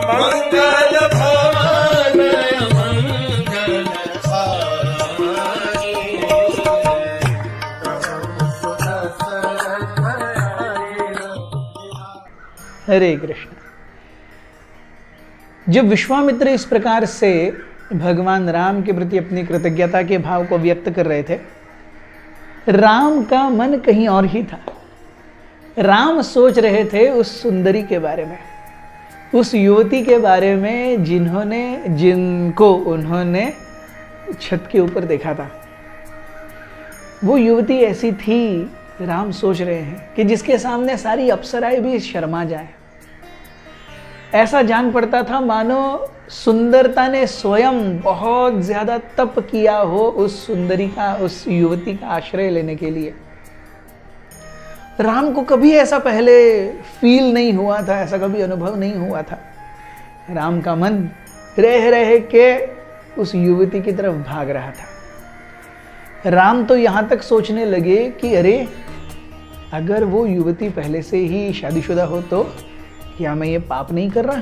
मंगल भवन मंगल हरे कृष्ण। जब विश्वामित्र इस प्रकार से भगवान राम के प्रति अपनी कृतज्ञता के भाव को व्यक्त कर रहे थे, राम का मन कहीं और ही था। राम सोच रहे थे उस सुंदरी के बारे में, उस युवती के बारे में जिनको उन्होंने छत के ऊपर देखा था। वो युवती ऐसी थी, राम सोच रहे हैं, कि जिसके सामने सारी अप्सराएं भी शर्मा जाए। ऐसा जान पड़ता था मानो सुंदरता ने स्वयं बहुत ज्यादा तप किया हो उस सुंदरी का, उस युवती का आश्रय लेने के लिए। राम को कभी ऐसा पहले फील नहीं हुआ था, ऐसा कभी अनुभव नहीं हुआ था। राम का मन रह रह के उस युवती की तरफ भाग रहा था। राम तो यहां तक सोचने लगे कि अरे, अगर वो युवती पहले से ही शादीशुदा हो तो क्या मैं ये पाप नहीं कर रहा?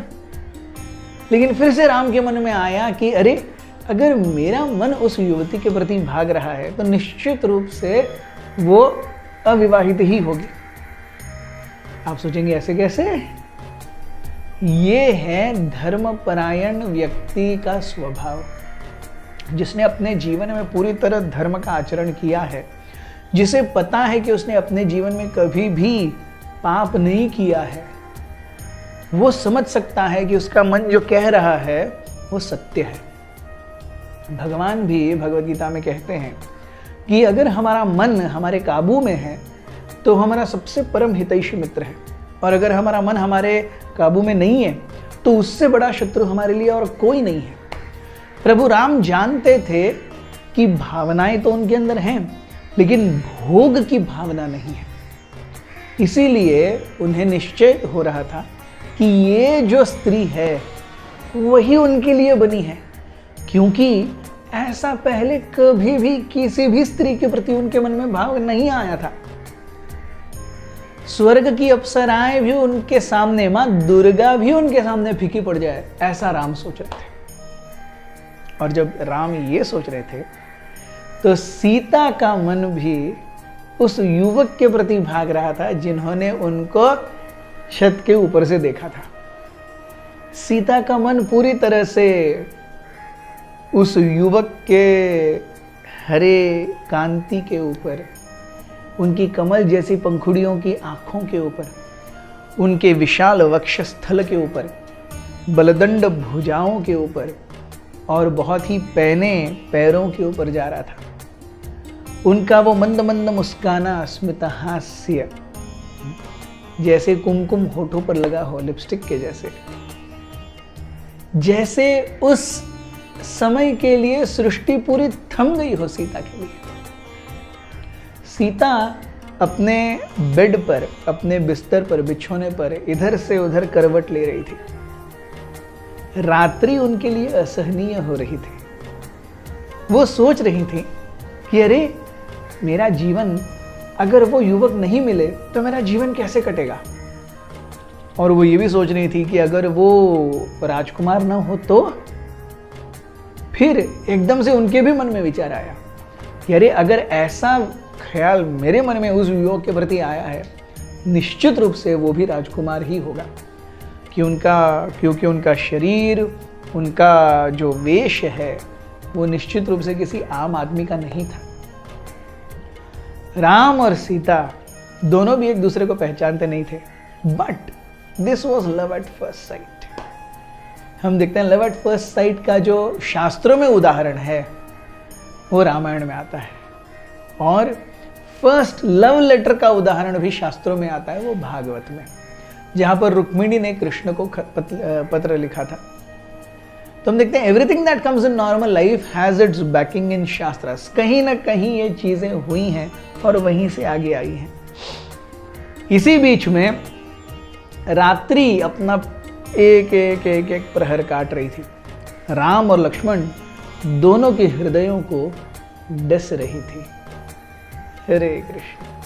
लेकिन फिर से राम के मन में आया कि अरे, अगर मेरा मन उस युवती के प्रति भाग रहा है तो निश्चित रूप से वो अविवाहित ही होगी। आप सोचेंगे ऐसे कैसे? ये है धर्मपरायण व्यक्ति का स्वभाव, जिसने अपने जीवन में पूरी तरह धर्म का आचरण किया है, जिसे पता है कि उसने अपने जीवन में कभी भी पाप नहीं किया है। वो समझ सकता है कि उसका मन जो कह रहा है वो सत्य है। भगवान भी भगवद गीता में कहते हैं कि अगर हमारा मन हमारे काबू में है तो हमारा सबसे परम हितैषी मित्र है, और अगर हमारा मन हमारे काबू में नहीं है तो उससे बड़ा शत्रु हमारे लिए और कोई नहीं है। प्रभु राम जानते थे कि भावनाएं तो उनके अंदर हैं, लेकिन भोग की भावना नहीं है। इसीलिए उन्हें निश्चय हो रहा था कि ये जो स्त्री है वही उनके लिए बनी है, क्योंकि ऐसा पहले कभी भी किसी भी स्त्री के प्रति उनके मन में भाव नहीं आया था। स्वर्ग की अप्सराएं भी उनके सामने, मां दुर्गा भी उनके सामने फीकी पड़ जाए, ऐसा राम सोच रहे थे। और जब राम ये सोच रहे थे तो सीता का मन भी उस युवक के प्रति भाग रहा था जिन्होंने उनको छत के ऊपर से देखा था। सीता का मन पूरी तरह से उस युवक के हरे कांति के ऊपर, उनकी कमल जैसी पंखुड़ियों की आंखों के ऊपर, उनके विशाल वक्षस्थल के ऊपर, बलदंड भुजाओं के ऊपर और बहुत ही पैने पैरों के ऊपर जा रहा था। उनका वो मंद मंद मुस्काना, स्मितहास्य, जैसे कुमकुम होठों पर लगा हो, लिपस्टिक के जैसे उस समय के लिए सृष्टि पूरी थम गई हो सीता के लिए। सीता अपने बेड पर, अपने बिस्तर पर, बिछोने पर इधर से उधर करवट ले रही थी। रात्रि उनके लिए असहनीय हो रही थी। वो सोच रही थी कि अरे, मेरा जीवन, अगर वो युवक नहीं मिले तो मेरा जीवन कैसे कटेगा। और वो ये भी सोच रही थी कि अगर वो राजकुमार ना हो तो। फिर एकदम से उनके भी मन में विचार आया कि अरे, अगर ऐसा ख्याल मेरे मन में उस युवक के प्रति आया है, निश्चित रूप से वो भी राजकुमार ही होगा, क्योंकि उनका शरीर, उनका जो वेश है वो निश्चित रूप से किसी आम आदमी का नहीं था। राम और सीता दोनों भी एक दूसरे को पहचानते नहीं थे, but this was love at first sight. हम देखते हैं लव एट फर्स्ट साइट का जो शास्त्रों में उदाहरण है वो रामायण में आता है, और फर्स्ट लव लेटर का उदाहरण भी शास्त्रों में आता है, वो भागवत में, जहां पर रुक्मिणी ने कृष्ण को पत्र लिखा था। तो हम देखते हैं everything that comes in normal life has its backing in शास्त्रास। कहीं ना कहीं ये चीजें हुई हैं और वहीं से आगे आई हैं। इसी बीच में रात्रि अपना एक एक एक एक प्रहर काट रही थी। राम और लक्ष्मण दोनों के हृदयों को डस रही थी। हरे कृष्ण।